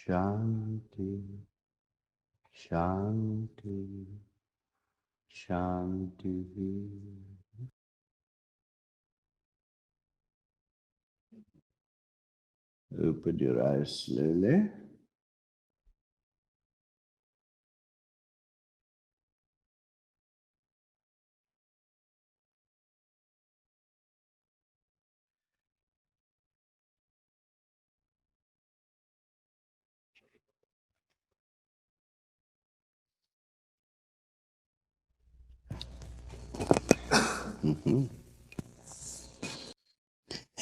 Shanti, Shanti, Shanti. Open your eyes slowly.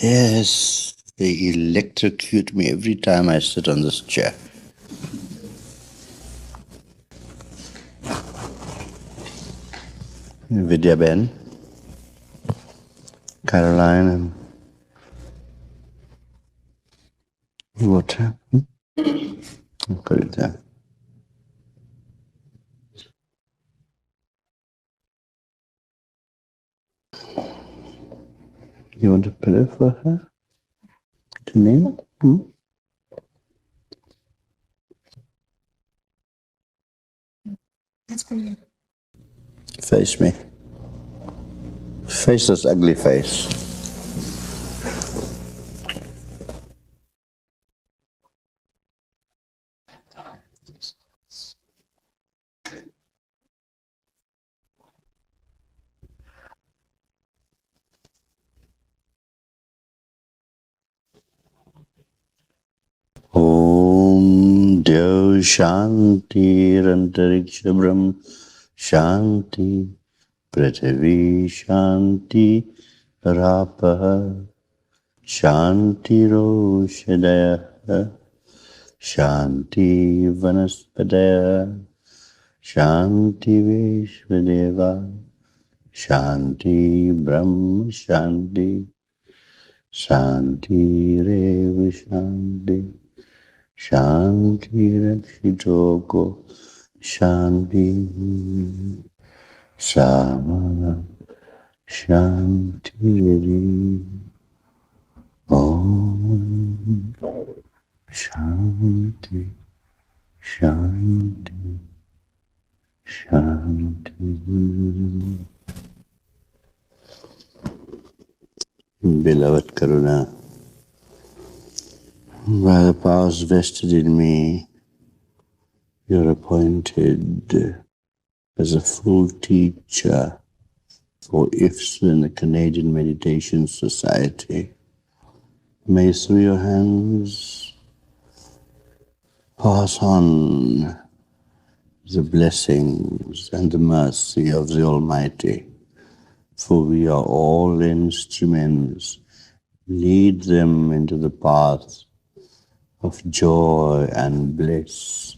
Yes, they electrocute me every time I sit on this chair. Vidya Ben, Caroline, and water. Good. You want a pillow for her to name? That's for you. Face me. Face this ugly face. Om Deo Shanti Rantariksham Shanti Prithvi Shanti Rapaha Shanti Roshadaya Shanti Vanaspadaya Shanti Vishvadeva Shanti Brahma Shanti Shanti Reva Shanti Shanti Rakshitoko Shanti Samana Shanti Om Shanti Shanti Shanti. Beloved Karuna, by the powers vested in me, you're appointed as a full teacher for IFSU in the Canadian Meditation Society. May through your hands pass on the blessings and the mercy of the Almighty, for we are all instruments. Lead them into the path of joy and bliss,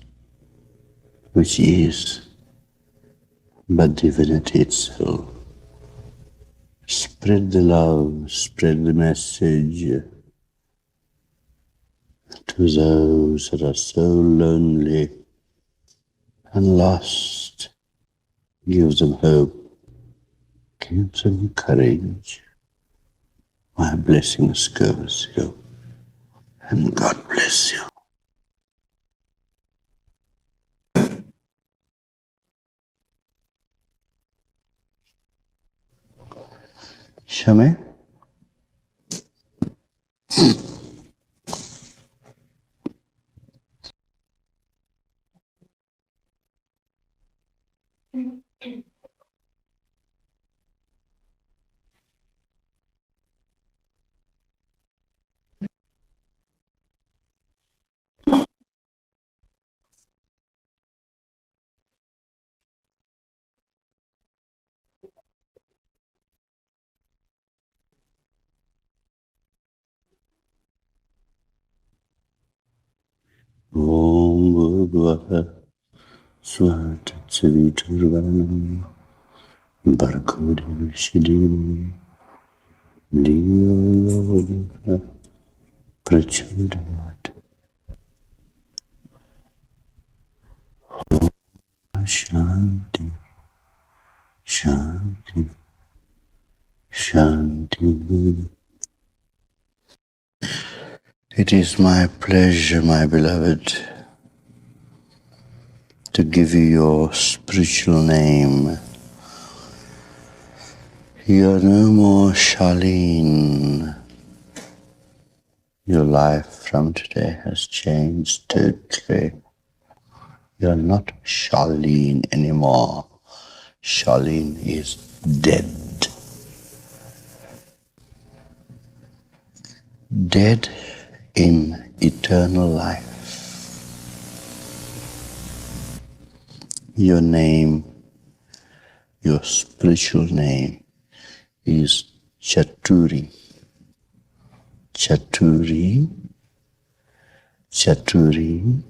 which is but divinity itself. Spread the love, spread the message to those that are so lonely and lost. Give them hope, give them courage. My blessings go with you, and God bless you. Shame? Om Bhagavata Swatatsavitruvanam Bhargavati Vishidini Liyo Yodha Prachodayat Shanti Shanti Shanti. It is my pleasure, my beloved, to give you your spiritual name. You're no more Charlene. Your life from today has changed totally. You're not Charlene anymore. Charlene is dead. Dead in eternal life. Your name, your spiritual name is Chaturi. Chaturi, Chaturi,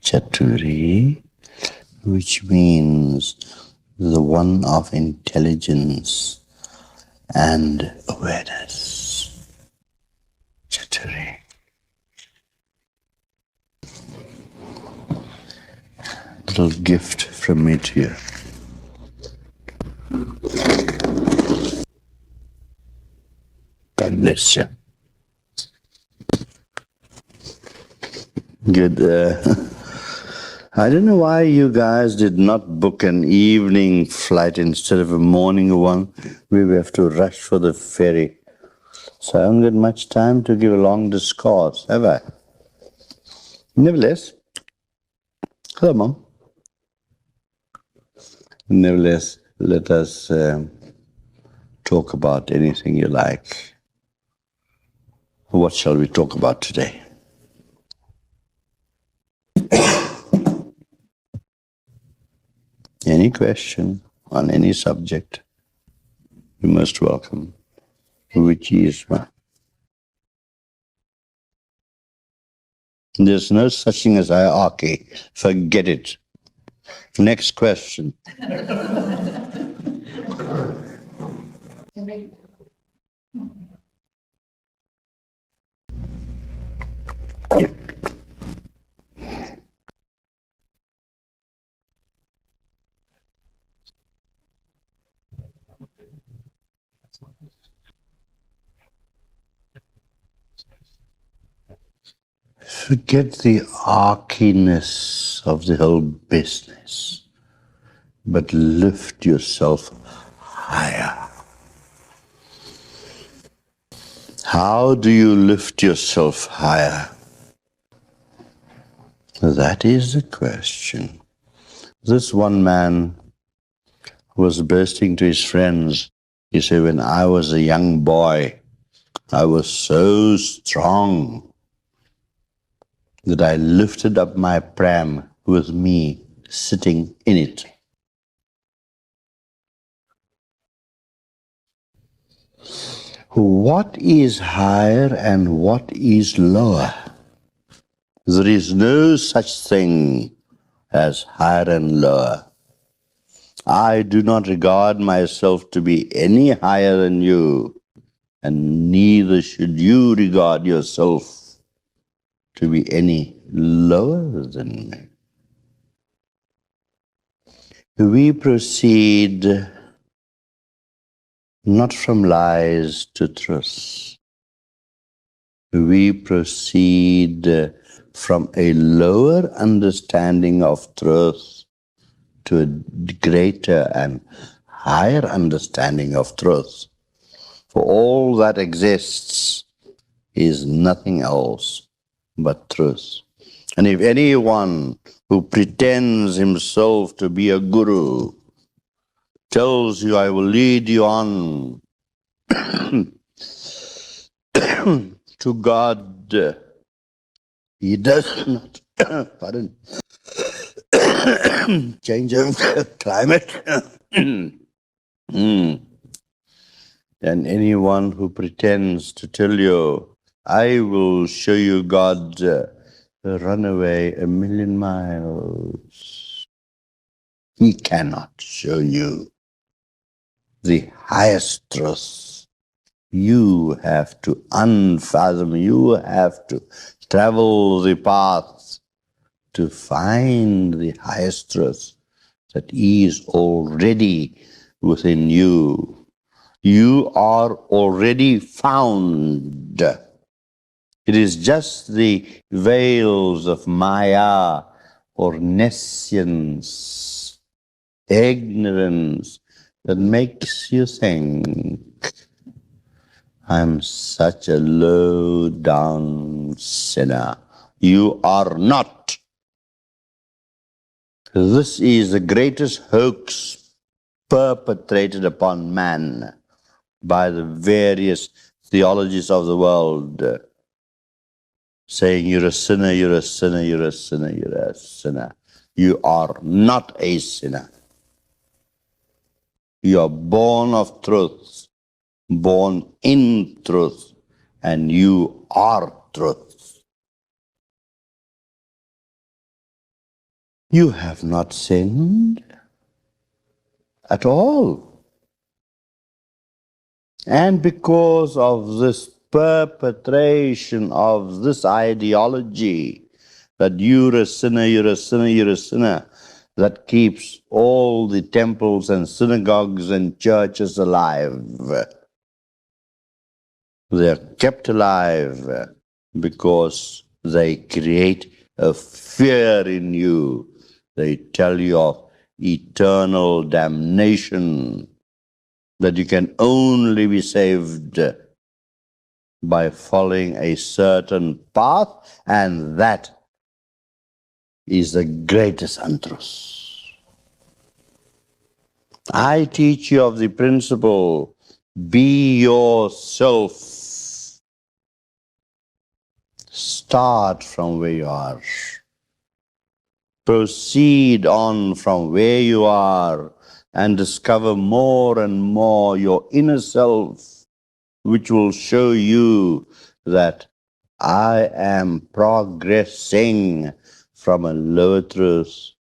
Chaturi, which means the one of intelligence and awareness. Chaturi. Little gift from me to you. God bless you. Good. I don't know why you guys did not book an evening flight instead of a morning one. We will have to rush for the ferry. So I haven't got much time to give a long discourse, have I? Nevertheless, hello, Mom. Nevertheless, let us talk about anything you like. What shall we talk about today? Any question on any subject, you're most welcome. Which is one. There's no such thing as hierarchy. Forget it. Next question. Forget the archiness of the whole business, but lift yourself higher. How do you lift yourself higher? That is the question. This one man was bursting to his friends. He said, when I was a young boy, I was so strong that I lifted up my pram with me sitting in it. What is higher and what is lower? There is no such thing as higher and lower. I do not regard myself to be any higher than you, and neither should you regard yourself to be any lower than me. We proceed not from lies to truth. We proceed from a lower understanding of truth to a greater and higher understanding of truth. For all that exists is nothing else but truth. And if anyone who pretends himself to be a guru tells you, I will lead you on to God, he does not, pardon, change of climate. And anyone who pretends to tell you, I will show you God, run away 1,000,000 miles. He cannot show you the highest truth. You have to unfathom, you have to travel the path to find the highest truth that is already within you. You are already found. It is just the veils of Maya or nescience, ignorance that makes you think, I'm such a low down sinner. You are not. This is the greatest hoax perpetrated upon man by the various theologies of the world, saying you're a sinner, you're a sinner, you're a sinner, you're a sinner. You are not a sinner. You are born of truth, born in truth, and you are truth. You have not sinned at all. And because of this perpetration of this ideology that you're a sinner, you're a sinner, you're a sinner, that keeps all the temples and synagogues and churches alive. They're kept alive because they create a fear in you. They tell you of eternal damnation, that you can only be saved by following a certain path, and that is the greatest untruth. I teach you of the principle, be yourself. Start from where you are. Proceed on from where you are and discover more and more your inner self, which will show you that I am progressing from a lower truth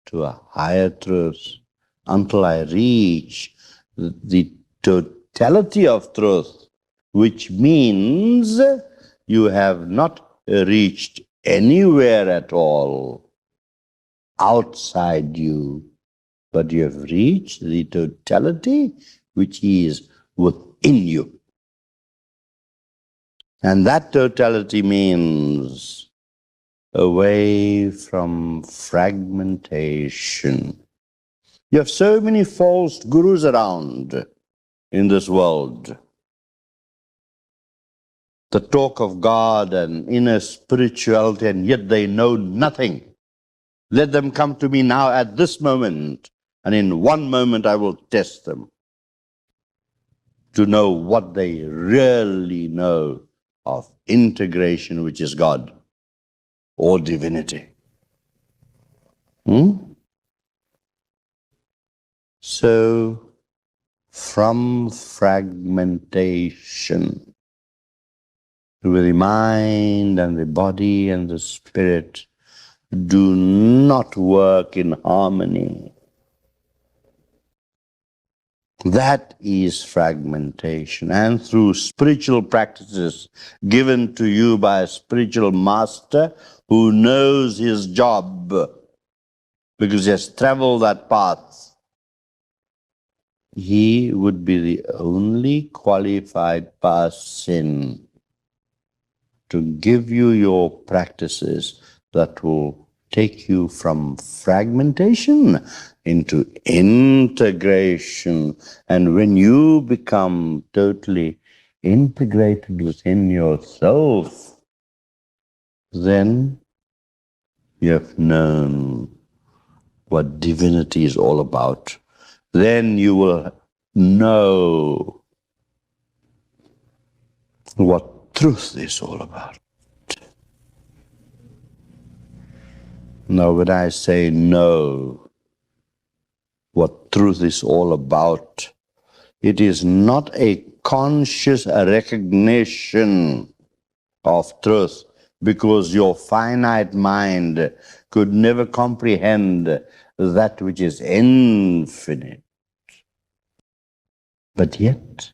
to a higher truth until I reach the totality of truth, which means you have not reached anywhere at all outside you, but you have reached the totality which is within you. And that totality means away from fragmentation. You have so many false gurus around in this world. The talk of God and inner spirituality, and yet they know nothing. Let them come to me now at this moment, and in one moment I will test them to know what they really know of integration, which is God or divinity. So, from fragmentation, with the mind and the body and the spirit do not work in harmony. That is fragmentation. And through spiritual practices given to you by a spiritual master who knows his job because he has traveled that path, he would be the only qualified person to give you your practices that will take you from fragmentation into integration. And when you become totally integrated within yourself, then you have known what divinity is all about. Then you will know what truth is all about. Now, when I say know what truth is all about, it is not a conscious recognition of truth, because your finite mind could never comprehend that which is infinite. But yet,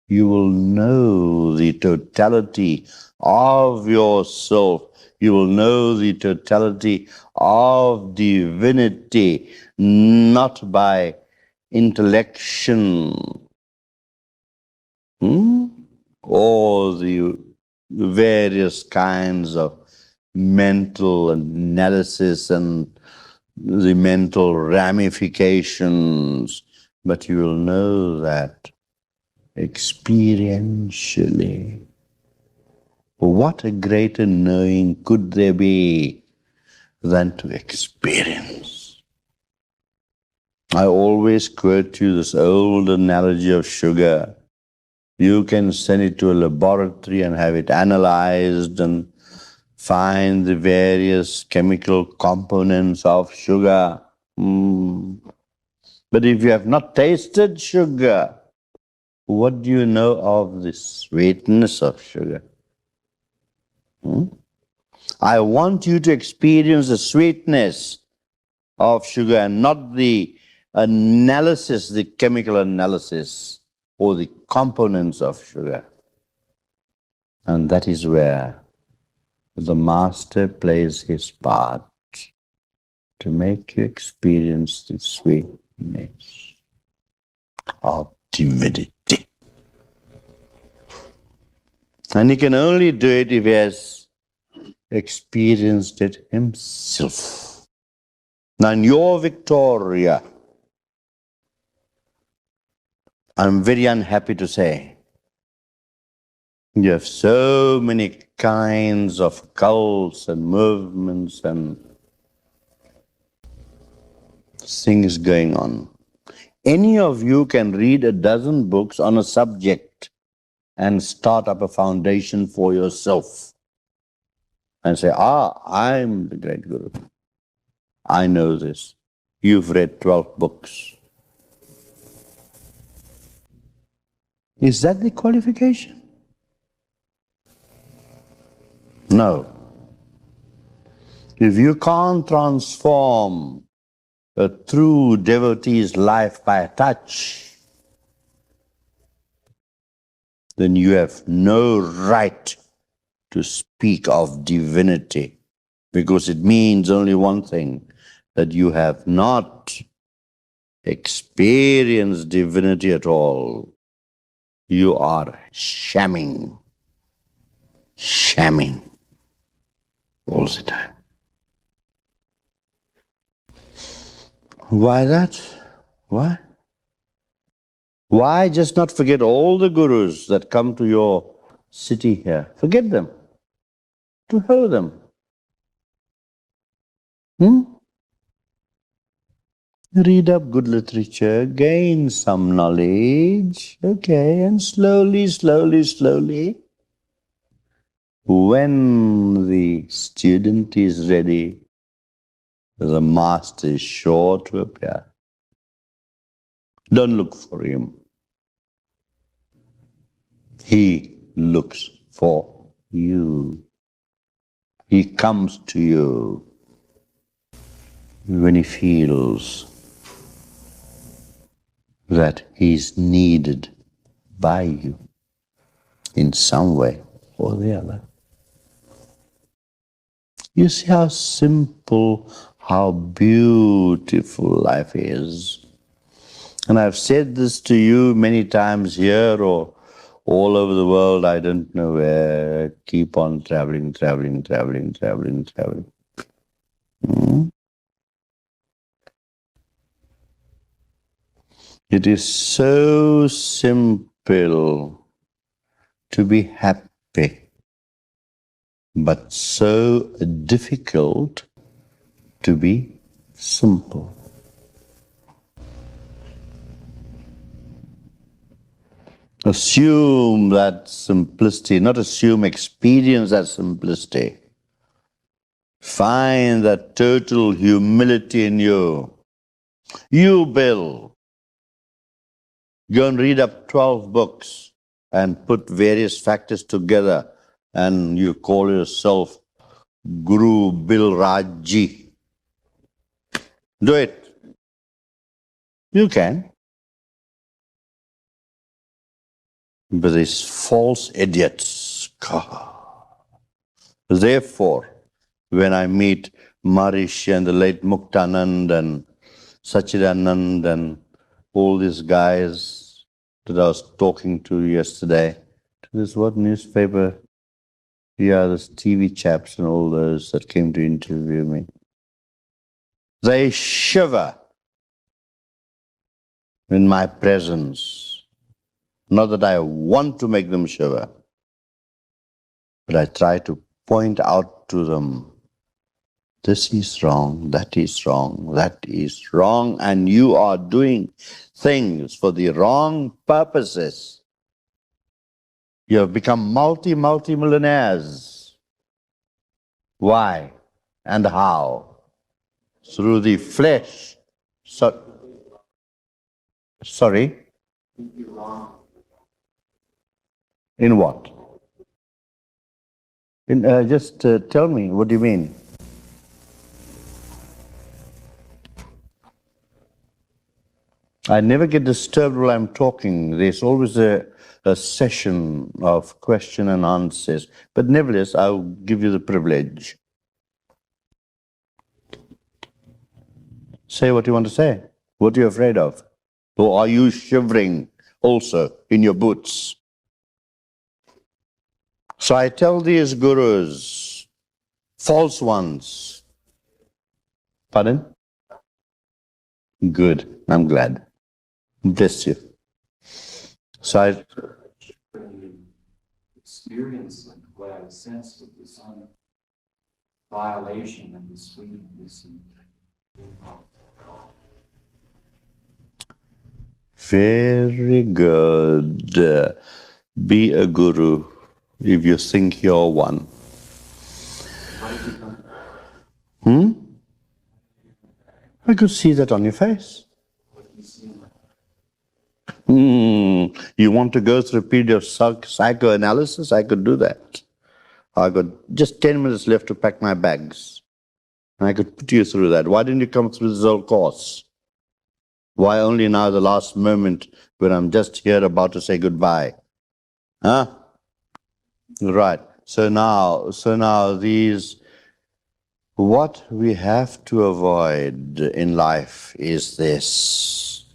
you will know the totality of yourself. You will know the totality of divinity, not by intellection or the various kinds of mental analysis and the mental ramifications, but you will know that experientially. What a greater knowing could there be than to experience? I always quote you this old analogy of sugar. You can send it to a laboratory and have it analyzed and find the various chemical components of sugar. But if you have not tasted sugar, what do you know of the sweetness of sugar? I want you to experience the sweetness of sugar and not the analysis, the chemical analysis or the components of sugar. And that is where the Master plays his part, to make you experience the sweetness of divinity. And he can only do it if he has experienced it himself. Now in your Victoria, I'm very unhappy to say, you have so many kinds of cults and movements and things going on. Any of you can read a dozen books on a subject and start up a foundation for yourself and say, I'm the great Guru. I know this. You've read 12 books. Is that the qualification? No. If you can't transform a true devotee's life by touch, then you have no right to speak of divinity, because it means only one thing, that you have not experienced divinity at all. You are shamming all the time. Why that? Why? Why just not forget all the gurus that come to your city here? Forget them. To hell with them. Read up good literature, gain some knowledge, okay, and slowly, when the student is ready, the Master is sure to appear. Don't look for him. He looks for you. He comes to you when he feels that he's needed by you in some way or the other. You see how simple, how beautiful life is. And I've said this to you many times here or all over the world, I don't know where. Keep on traveling. It is so simple to be happy, but so difficult to be simple. Assume that simplicity, not assume, experience that simplicity. Find that total humility in you. You, Bill, go and read up 12 books and put various factors together and you call yourself Guru Bill Raji. Do it. You can. But these false idiots. Therefore, when I meet Maharishi and the late Muktanand and Sachidanand and all these guys that I was talking to yesterday, to this what newspaper? Yeah, those TV chaps and all those that came to interview me. They shiver in my presence. Not that I want to make them shiver, but I try to point out to them, this is wrong, that is wrong, that is wrong, and you are doing things for the wrong purposes. You have become multi-millionaires. Why and how? Through the flesh. Sorry? In what? Just tell me, what do you mean? I never get disturbed while I'm talking. There's always a session of question and answers. But nevertheless, I'll give you the privilege. Say what you want to say. What are you afraid of? Or are you shivering also in your boots? So I tell these gurus, false ones. Pardon? Good. I'm glad. Bless you. So I experience like what I sensed with this violation of the sweetness. Very good. Be a guru if you think you're one. I could see that on your face. You want to go through a period of psychoanalysis? I could do that. I got just 10 minutes left to pack my bags. And I could put you through that. Why didn't you come through this whole course? Why only now, the last moment, when I'm just here about to say goodbye? Huh? Right. So now these, what we have to avoid in life is this: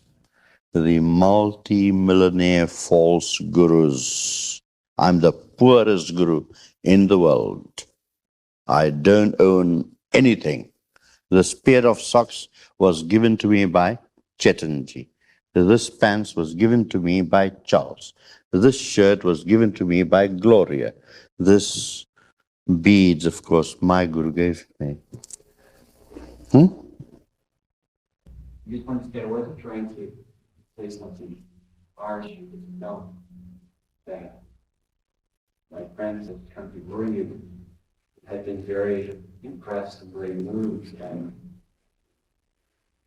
the multi-millionaire false gurus. I'm the poorest guru in the world. I don't own anything. This pair of socks was given to me by Chetanji. This pants was given to me by Charles. This shirt was given to me by Gloria. This beads, of course, my guru gave me. You just want to get away from trying to say something harsh and know that my friends have come before you had been very impressed and very moved, and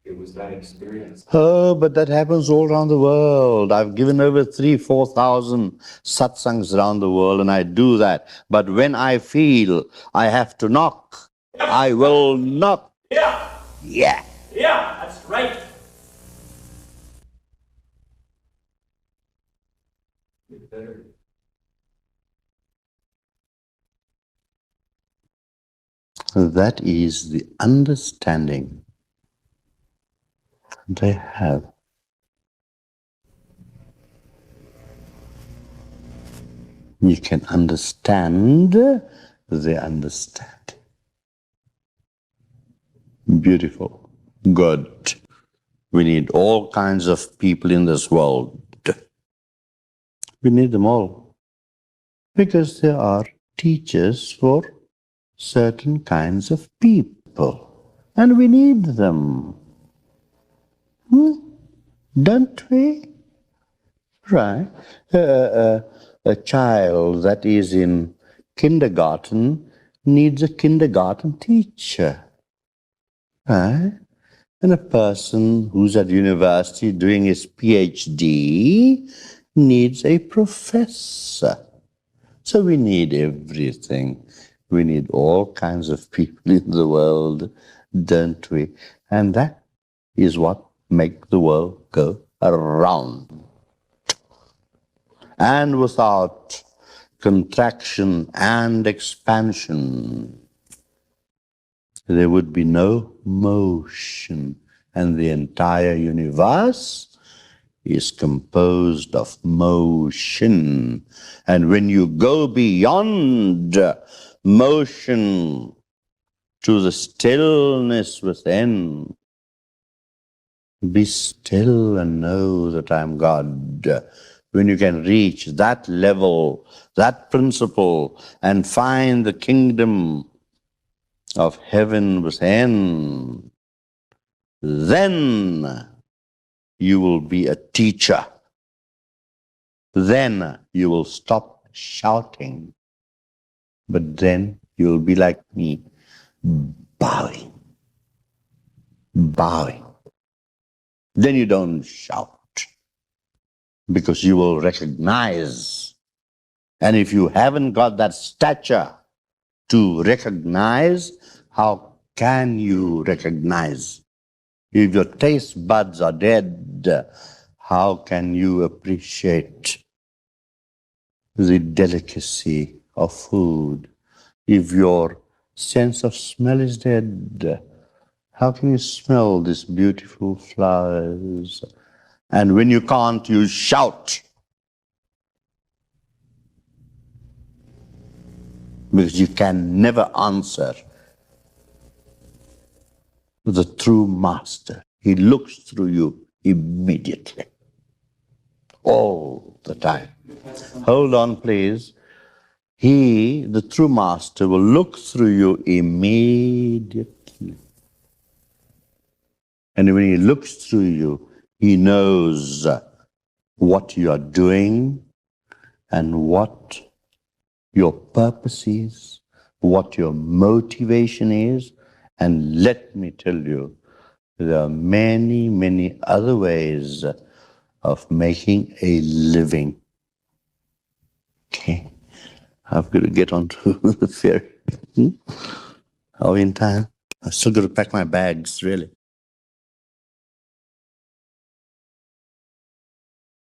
it was that experience. Oh, but that happens all around the world. I've given over 3,000-4,000 satsangs around the world, and I do that. But when I feel I have to knock, I will knock. Yeah, Yeah. yeah, that's right. It's better. That is the understanding they have. You can understand, they understand. Beautiful. Good. We need all kinds of people in this world. We need them all. Because there are teachers for certain kinds of people. And we need them. Don't we? Right. A child that is in kindergarten needs a kindergarten teacher. Right? And a person who's at university doing his PhD needs a professor. So we need everything. We need all kinds of people in the world, don't we? And that is what makes the world go around. And without contraction and expansion, there would be no motion, and the entire universe is composed of motion. And when you go beyond motion to the stillness within, be still and know that I am God. When you can reach that level, that principle, and find the kingdom of heaven within, then you will be a teacher. Then you will stop shouting. But then you will be like me, bowing, bowing. Then you don't shout because you will recognize. And if you haven't got that stature to recognize, how can you recognize? If your taste buds are dead, how can you appreciate the delicacy of food? If your sense of smell is dead, how can you smell these beautiful flowers? And when you can't, you shout. Because you can never answer the true master. He looks through you immediately. All the time. Hold on, please. He, the true master, will look through you immediately. And when he looks through you, he knows what you are doing and what your purpose is, what your motivation is. And let me tell you, there are many, many other ways of making a living. Okay, I've got to get onto the ferry. Are we in time? I've still got to pack my bags, really.